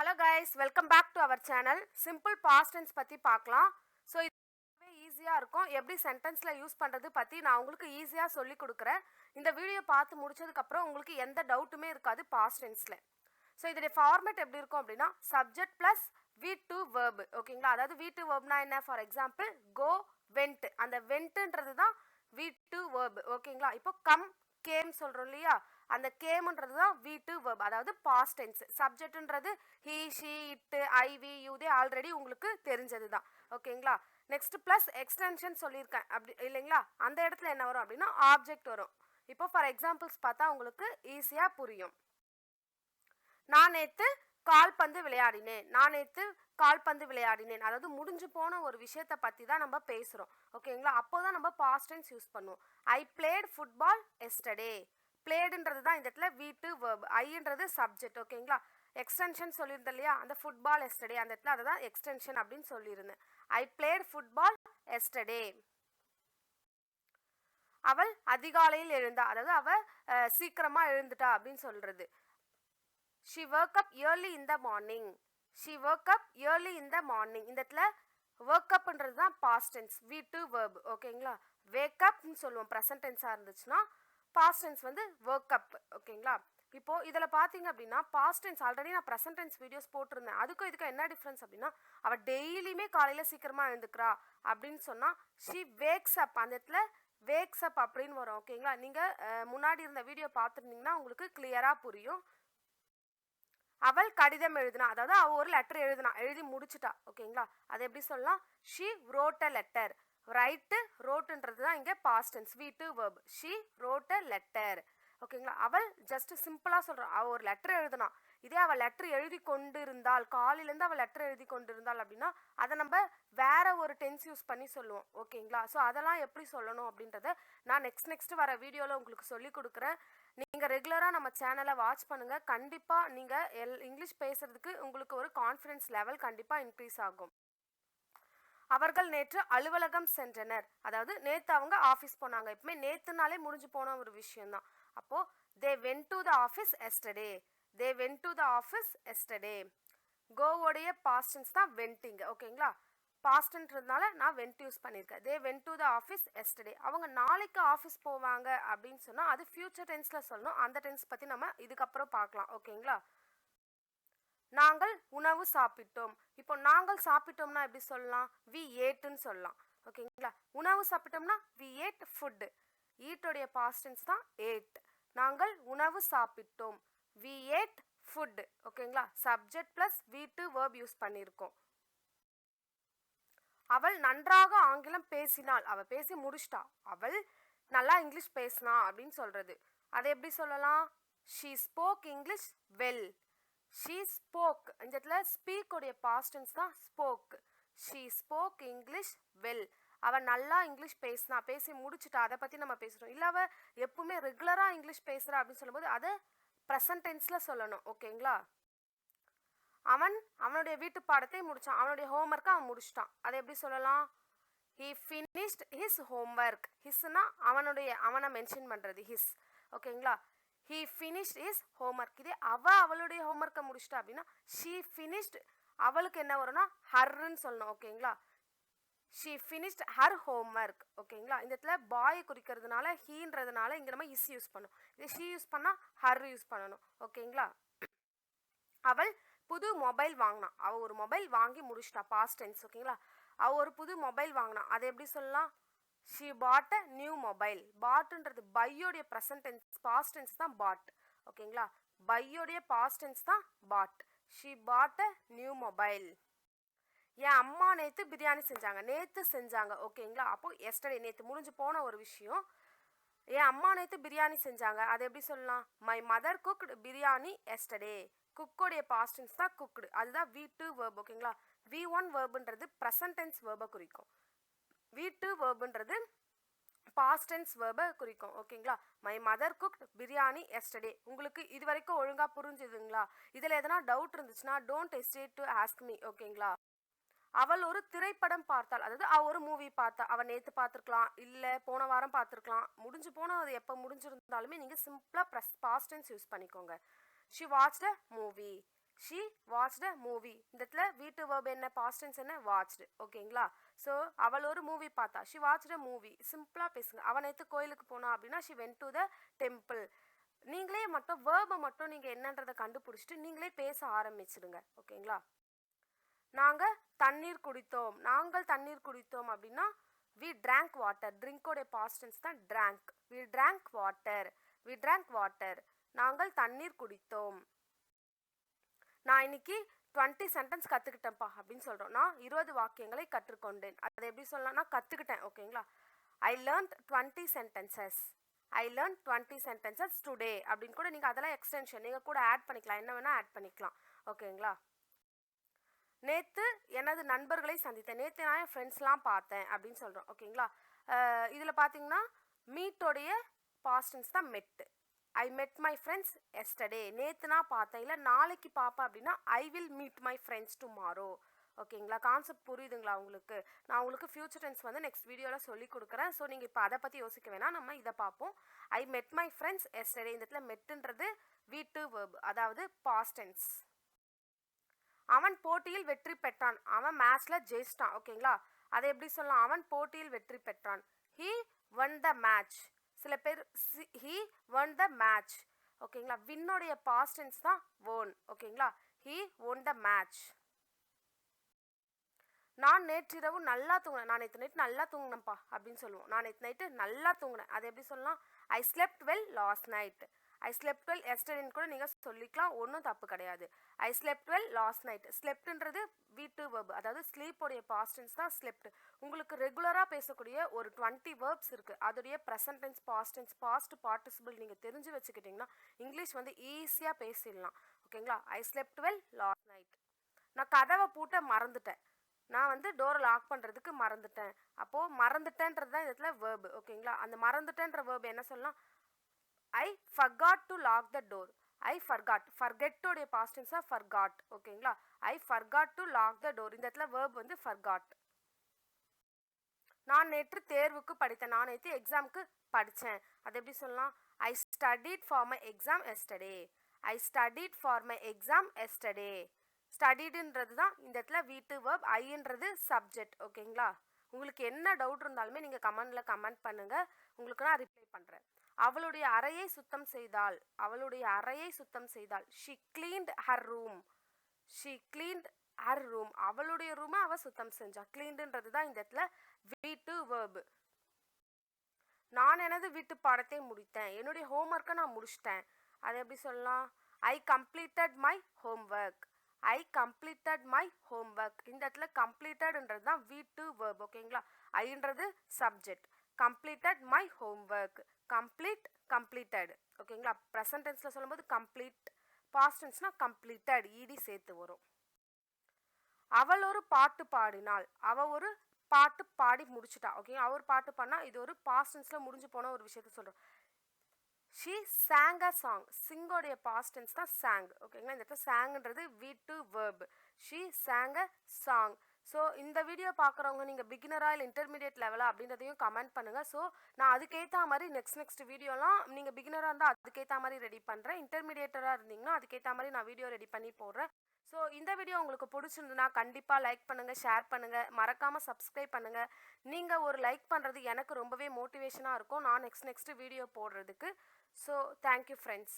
Hello guys, welcome back to our channel. Simple past tense பத்தி பார்க்கலாம். So இது ஈஸியா இருக்கும். எப்படி சென்டென்ஸ்ல யூஸ் பண்றது பத்தி நான் உங்களுக்கு ஈஸியா சொல்லி கொடுக்கிறேன். இந்த வீடியோ பார்த்து முடிச்சதுக்கு அப்புறம் உங்களுக்கு எந்த டவுட்டுமே இருக்காது பாஸ்ட் டென்ஸ்ல. So இதோட ஃபார்மேட் எப்படி இருக்கும் அப்படினா subject plus V2 verb. ஓகேங்களா? அதாவது V2 verbனா என்ன? For example, go, went. அந்த wentன்றது தான் V2 verb. ஓகேங்களா? இப்போ come, came சொல்றோம் இல்லையா? அந்த கேம்ன்றது தான் V2 verb, அதாவது past tense. சப்ஜெக்ட்ன்றது he, she, it, I, we, you they already உங்களுக்கு தெரிஞ்சது தான். ஓகேங்களா? நெக்ஸ்ட் ப்ளஸ் எக்ஸ்டென்ஷன் சொல்லியிருக்கேன் அப்படி இல்லைங்களா? அந்த இடத்துல என்ன வரும் அப்படின்னா ஆப்ஜெக்ட் வரும். இப்போ ஃபார் எக்ஸாம்பிள்ஸ் பார்த்தா உங்களுக்கு ஈஸியாக புரியும். நான் நேற்று கால்பந்து விளையாடினேன். நான் நேற்று கால்பந்து விளையாடினேன். அதாவது முடிஞ்சு போன ஒரு விஷயத்தை பற்றி தான் நம்ம பேசுகிறோம். ஓகேங்களா? அப்போ தான் நம்ம பாஸ்ட் டென்ஸ் யூஸ் பண்ணுவோம். I played football yesterday. பிளேடுன்றது தான் இந்த இடத்துல V2 verb. ஐன்றது சப்ஜெக்ட். ஓகேங்களா? எக்ஸ்டென்ஷன் சொல்லியிருந்தேன் இல்லையா? அந்த ஃபுட்பால் எஸ்டர்டே அந்த இடத்துல அதை தான் எக்ஸ்டென்ஷன் அப்படின்னு சொல்லியிருந்தேன். ஐ பிளேட் ஃபுட்பால் எஸ்டர்டே. அவள் அதிகாலையில் எழுந்தா, அதாவது அவள் சீக்கிரமா எழுந்துட்டா அப்படின்னு சொல்றது. She woke up early in the morning. She woke up early in the morning. இந்த இடத்துல work upன்றது தான் past tense, V2 verb. ஓகேங்களா? wake upன்னு சொல்லுவோம் ப்ரெசன்ட் டென்ஸாக இருந்துச்சுன்னா. பாஸ்ட் டென்ஸ் வந்து ஒர்க் அப். ஓகேங்களா? இப்போ இதில் பார்த்தீங்க அப்படின்னா பாஸ்ட் டென்ஸ் ஆல்ரெடி நான் ப்ரெசன்ட் டென்ஸ் வீடியோஸ் போட்டிருந்தேன். அதுக்கும் இதுக்கும் என்ன டிஃப்ரென்ஸ் அப்படின்னா அவள் டெய்லியுமே காலையில் சீக்கிரமாக எழுந்துக்கிறா அப்படின்னு சொன்னால் ஷி வேக்ஸ் அப். அந்த இடத்துல வேக்ஸ் அப் அப்படின்னு வரும். ஓகேங்களா? நீங்கள் முன்னாடி இருந்த வீடியோ பார்த்துருந்தீங்கன்னா உங்களுக்கு கிளியராக புரியும். அவள் கடிதம் எழுதினா, அதாவது அவள் ஒரு லெட்டர் எழுதி முடிச்சுட்டா. ஓகேங்களா? அது எப்படி சொல்லலாம்? She wrote a letter. Write ரோட்டுன்றது தான் இங்கே past tense, V2 verb. She wrote a letter. ஓகேங்களா? அவள் ஜஸ்ட் சிம்பிளாக சொல்கிறான், அவள் ஒரு லெட்டர் எழுதினா. இதே அவள் லெட்டர் எழுதி கொண்டு இருந்தால், காலையிலேருந்து அவள் லெட்டர் எழுதி கொண்டு இருந்தால் அப்படின்னா அதை நம்ம வேற ஒரு டென்ஸ் யூஸ் பண்ணி சொல்லுவோம். ஓகேங்களா? ஸோ அதெல்லாம் எப்படி சொல்லணும் அப்படின்றத நான் நெக்ஸ்ட் வர வீடியோவில் உங்களுக்கு சொல்லி கொடுக்குறேன். நீங்கள் ரெகுலராக நம்ம சேனலை வாட்ச் பண்ணுங்கள். கண்டிப்பாக நீங்கள் இங்கிலீஷ் பேசுறதுக்கு உங்களுக்கு ஒரு கான்ஃபிடன்ஸ் லெவல் கண்டிப்பாக இன்க்ரீஸ் ஆகும். அவர்கள் நேற்று அலுவலகம் சென்றனர். அதாவது நேற்று அவங்க ஆஃபீஸ் போனாங்க. எப்பவுமே நேற்றுனாலே முடிஞ்சு போன ஒரு விஷயம் தான். அப்போ they went to the office yesterday. they went to the office yesterday. கோவோடைய பாஸ்ட் டென்ஸ் தான் வென்டிங். ஓகேங்களா? பாஸ்ட்ன்றதுனால நான் வென்ட் யூஸ் பண்ணியிருக்கேன். they went to the office yesterday. அவங்க நாளைக்கு ஆஃபீஸ் போவாங்க அப்படின்னு சொன்னால் அது ஃபியூச்சர் டென்ஸில் சொல்லணும். அந்த டென்ஸ் பற்றி நம்ம இதுக்கப்புறம் பார்க்கலாம். ஓகேங்களா? நாங்கள் உணவு சாப்பிட்டோம். இப்போ நாங்கள் சாப்பிட்டோம்னா எப்படி சொல்லலாம்? we ate-ன்னு சொல்லலாம். ஓகேங்களா? உணவு சாப்பிட்டோம்னா we ate food. ஈட்டோடைய பாஸ்ட் டென்ஸ் தான் ate. நாங்கள் உணவு சாப்பிட்டோம், we ate food. ஓகேங்களா? Subject plus V2 verb use பண்ணியிருக்கோம். அவள் நன்றாக ஆங்கிலம் பேசினாள். அவள் பேசி முடிச்சிட்டா. அவள் நல்லா இங்கிலீஷ் பேசினா அப்படின்னு சொல்றது. அதை எப்படி சொல்லலாம்? she spoke English well. she spoke. இந்த இடத்துல ஸ்பீக் உடைய பாஸ்ட் டென்ஸ் தான் spoke. she spoke English well. அவள் நல்லா இங்கிலீஷ் பேசினா, பேசி முடிச்சுட்டா. அதை பற்றி நம்ம பேசுகிறோம். இல்லை அவள் எப்பவுமே ரெகுலராக இங்கிலீஷ் பேசுகிறா அப்படின்னு சொல்லும்போது அதை ப்ரெசன்ட் டென்ஸில் சொல்லணும். ஓகேங்களா? அவனுடைய வீட்டு பாடத்தை முடிச்சான். அவனுடைய ஹோம்ஒர்க்கை அவன் முடிச்சிட்டான். அதை எப்படி சொல்லலாம்? he finished his homework. hisனா அவனை மென்ஷன் பண்ணுறது his. ஓகேங்களா? he finished his homework. இதே அவளுடைய ஹோம்ஒர்க்கை முடிச்சிட்டா அப்படின்னா she finished. அவளுக்கு என்ன வரும்னா ஹர்ன்னு சொல்லணும். ஓகேங்களா? she finished her homework. ஓகேங்களா? இந்த இடத்துல பாய் குறிக்கிறதுனால ஹீன்றதுனால இங்கே நம்ம இஸ் யூஸ் பண்ணணும். இதே she யூஸ் பண்ணால் ஹர் யூஸ் பண்ணணும். ஓகேங்களா? அவள் புது மொபைல் வாங்கினா. அவள் ஒரு மொபைல் வாங்கி முடிச்சிட்டா. Past tense. ஓகேங்களா? அவள் ஒரு புது மொபைல் வாங்கினா. அதை எப்படி சொல்லலாம்? she bought a new mobile. பாட்ன்றது பையோடைய ப்ரெசன்ட் டென்ஸ், பாஸ்ட் டென்ஸ் தான் பாட். ஓகேங்களா? பையோடைய பாஸ்ட் டென்ஸ் தான் பாட். she bought a new mobile. என் அம்மா நேற்று பிரியாணி செஞ்சாங்க. ஓகேங்களா? அப்போ எஸ்டர்டே நேற்று முடிஞ்சு போன ஒரு விஷயம். என் அம்மா நேற்று பிரியாணி செஞ்சாங்க. அதை எப்படி சொல்லலாம்? My mother cooked biryani yesterday. குக்கோடைய பாஸ்ட் டென்ஸ் தான் குக்டு. அதுதான் V2 verb. ஓகேங்களா? V1 verbன்றது ப்ரெசன்ட் டென்ஸ் வேர்பை குறிக்கும். V2 verbன்றது பாஸ்ட் டென்ஸ் வேர்பை குறிக்கும். ஓகேங்களா? My mother cooked biryani yesterday. உங்களுக்கு இது வரைக்கும் ஒழுங்காக புரிஞ்சுதுங்களா? இதில் எதனா டவுட் இருந்துச்சுன்னா don't hesitate to ask me. ஓகேங்களா? அவள் ஒரு திரைப்படம் பார்த்தாள். அதாவது அவள் ஒரு மூவி பார்த்தா. அவள் நேற்று பார்த்துருக்கலாம், இல்லை போன வாரம் பார்த்துருக்கலாம். முடிஞ்சு போன அது எப்போ முடிஞ்சிருந்தாலுமே நீங்கள் சிம்பிளாக பாஸ்ட் டென்ஸ் யூஸ் பண்ணிக்கோங்க. she watched a movie. she watched a movie. இந்த இடத்துல வீட்டு verb என்ன past tense என்ன watched. ஓகேங்களா? ஸோ அவள் ஒரு மூவி பார்த்தா. she watched a movie. சிம்பிளா பேசுங்க. அவன் நேற்று கோயிலுக்கு போனா அப்படின்னா she went to the temple. நீங்களே மட்டும் வேர்பை மட்டும் நீங்க என்னன்றதை கண்டுபிடிச்சிட்டு நீங்களே பேச ஆரம்பிச்சிடுங்க. ஓகேங்களா? நாங்கள் தண்ணீர் குடித்தோம். நாங்கள் தண்ணீர் குடித்தோம் அப்படின்னா we drank water. ட்ரிங்கோடைய past tense தான் drank. we drank water. we drank water. நாங்கள் தண்ணீர் குடித்தோம். நான் இன்னைக்கு 20 சென்டென்ஸ் கற்றுக்கிட்டேன்ப்பா அப்படின்னு சொல்கிறோம். நான் 20 வாக்கியங்களை கற்றுக்கொண்டேன். அதை எப்படி சொல்லலாம்னா கற்றுக்கிட்டேன். ஓகேங்களா? I learned 20 sentences. I learn 20 sentences today அப்படின்னு கூட நீங்கள் அதெல்லாம் எக்ஸ்டென்ஷன் நீங்கள் கூட ஆட் பண்ணிக்கலாம். என்ன வேணால் ஆட் பண்ணிக்கலாம். ஓகேங்களா? நேற்று எனது நண்பர்களை சந்தித்தேன். நேற்று நான் என் ஃப்ரெண்ட்ஸ்லாம் பார்த்தேன் அப்படின்னு சொல்கிறோம். ஓகேங்களா? இதில் பார்த்தீங்கன்னா மீட்டோடைய பாஸ்ட் டென்ஸ் தான் மெட். ஐ மெட் மை ஃப்ரெண்ட்ஸ் எஸ்டர்டே. நேற்று நான் பார்த்தேன். இல்லை நாளைக்கு பார்ப்பேன் அப்படின்னா I will meet my friends tomorrow. ஓகேங்களா? கான்செப்ட் புரியுதுங்களா உங்களுக்கு? நான் உங்களுக்கு ஃபியூச்சர் டென்ஸ் வந்து நெக்ஸ்ட் வீடியோவில் சொல்லி கொடுக்குறேன். ஸோ நீங்கள் இப்போ அதை பற்றி யோசிக்க வேணாம். நம்ம இதை பார்ப்போம். ஐ மெட் மை ஃப்ரெண்ட்ஸ் எஸ்டர்டே. இந்த இடத்துல மெட்டுன்றது வீட்டு வேர்ப், அதாவது பாஸ்ட் டென்ஸ். அவன் போட்டியில் வெற்றி பெற்றான். அவன் மேட்ச்ல ஜெயிச்சிட்டான். ஓகேங்களா? அதை எப்படி சொல்லலாம்? அவன் போட்டியில் வெற்றி பெற்றான். he won the match. சில பேர் he won the match. ஓகேங்களா? வின்னோடைய பாஸ்ட் டென்ஸ் தான் won. ஓகேங்களா? he won the match. நான் நேற்றிரவு நல்லா தூங்கினேன். நான் நேற்று நைட்டு நல்லா தூங்கினேன்ப்பா அப்படின்னு சொல்லுவோம். நான் நேற்று நைட்டு நல்லா தூங்கினேன். அதை எப்படி சொல்லலாம்? I slept well last night. I slept well எஸ்டர்டேன்னு கூட நீங்கள் சொல்லிக்கலாம். ஒன்றும் தப்பு கிடையாது. I slept well last night. ஸ்லெப்ட்ன்றது வீட்டு வேர்ப், அதாவது ஸ்லீப்போடைய பாஸ்ட் டென்ஸ் தான் ஸ்லெப்ட். உங்களுக்கு ரெகுலராக பேசக்கூடிய ஒரு 20 வேர்ப்ஸ் இருக்குது. அதோடைய present tense, past tense, past participle நீங்கள் தெரிஞ்சு வச்சுக்கிட்டிங்கன்னா இங்கிலீஷ் வந்து ஈஸியாக பேசிடலாம். ஓகேங்களா? I slept well last night. நான் கதவை பூட்ட மறந்துட்டேன். நான் வந்து டோரை லாக் பண்ணுறதுக்கு மறந்துட்டேன். அப்போது மறந்துட்டேன்றது தான் இதில் வேர்பு. ஓகேங்களா? அந்த மறந்துட்டேன்ற வேர்பு என்ன சொல்லலாம்? I forgot to lock the door. I forgot. ஃபர்கெட்டோடைய பாஸ்ட் டென்ஸ் தான் ஃபர்காட். ஓகேங்களா? I forgot to lock the door. இந்த இடத்துல வேர்ப் வந்து ஃபர்காட். நான் நேற்று தேர்வுக்கு படித்தேன். நான் நேற்று எக்ஸாமுக்கு படித்தேன். அது எப்படி சொல்லலாம்? I studied for my exam yesterday. I studied for my exam yesterday. ஸ்டடிடுன்றது தான் இந்த இடத்துல வீட்டு வேர்ப். ஐன்றது சப்ஜெக்ட். ஓகேங்களா? உங்களுக்கு என்ன டவுட் இருந்தாலுமே நீங்கள் கமெண்டில் கமெண்ட் பண்ணுங்கள். உங்களுக்கு நான் ரிப்ளை பண்ணுறேன். அவளுடைய அறையை சுத்தம் செய்தாள். அவளுடைய அறையை சுத்தம் செய்தாள். She cleaned her room. She cleaned her room. அவளுடைய ரூமை அவள் சுத்தம் செஞ்சா. கிளீன்டுன்றது தான் இந்த இடத்துல வீட்டு வேர்ப். நான் எனது வீட்டு பாடத்தை முடித்தேன். என்னுடைய ஹோம்ஒர்க்கை நான் முடிச்சிட்டேன். அது எப்படி சொல்லலாம்? I completed my homework. I completed my homework. இந்த இடத்துல கம்ப்ளீட்டட்ன்றது தான் வீட்டு வேர்ப். ஓகேங்களா? ஐன்றது subject. Completed my homework. Complete, completed. ஓகேங்களா? ப்ரெசன்ட் டென்ஸில் சொல்லும்போது கம்ப்ளீட், பாஸ்ட் டென்ஸ்னால் கம்ப்ளீட்டட், ஈடி சேர்த்து வரும். அவள் ஒரு பாட்டு பாடினாள். அவள் ஒரு பாட்டு பாடி முடிச்சுட்டா. ஓகே, அவர் பாட்டு பாடினா இது ஒரு பாஸ்ட் டென்ஸில் முடிஞ்சு போன ஒரு விஷயத்த சொல்கிறோம். She sang a song. சிங்கோடைய பாஸ்ட் டென்ஸ் தான் சாங். ஓகேங்களா? இந்த இடத்துல சாங்ன்றது V two verb. She sang a song. So இந்த வீடியோ பார்க்குறவங்க நீங்கள் பிகினரா இல்லை இன்டர்மீடியட் லெவலா அப்படின்றதையும் கமெண்ட் பண்ணுங்கள். ஸோ நான் அதுக்கேற்ற மாதிரி நெக்ஸ்ட் வீடியோலாம் நீங்கள் பிகினராக இருந்தால் அதுக்கேற்ற மாதிரி ரெடி பண்ணுறேன். இன்டர்மீடியேட்டராக இருந்தீங்கன்னா அதுக்கேற்ற மாதிரி நான் வீடியோ ரெடி பண்ணி போடுறேன். ஸோ இந்த வீடியோ உங்களுக்கு பிடிச்சிருந்துன்னா கண்டிப்பாக லைக் பண்ணுங்கள், ஷேர் பண்ணுங்கள், மறக்காமல் சப்ஸ்கிரைப் பண்ணுங்கள். நீங்கள் ஒரு லைக் பண்ணுறது எனக்கு ரொம்பவே மோட்டிவேஷனாக இருக்கும் நான் நெக்ஸ்ட் வீடியோ போடுறதுக்கு. So thank you friends.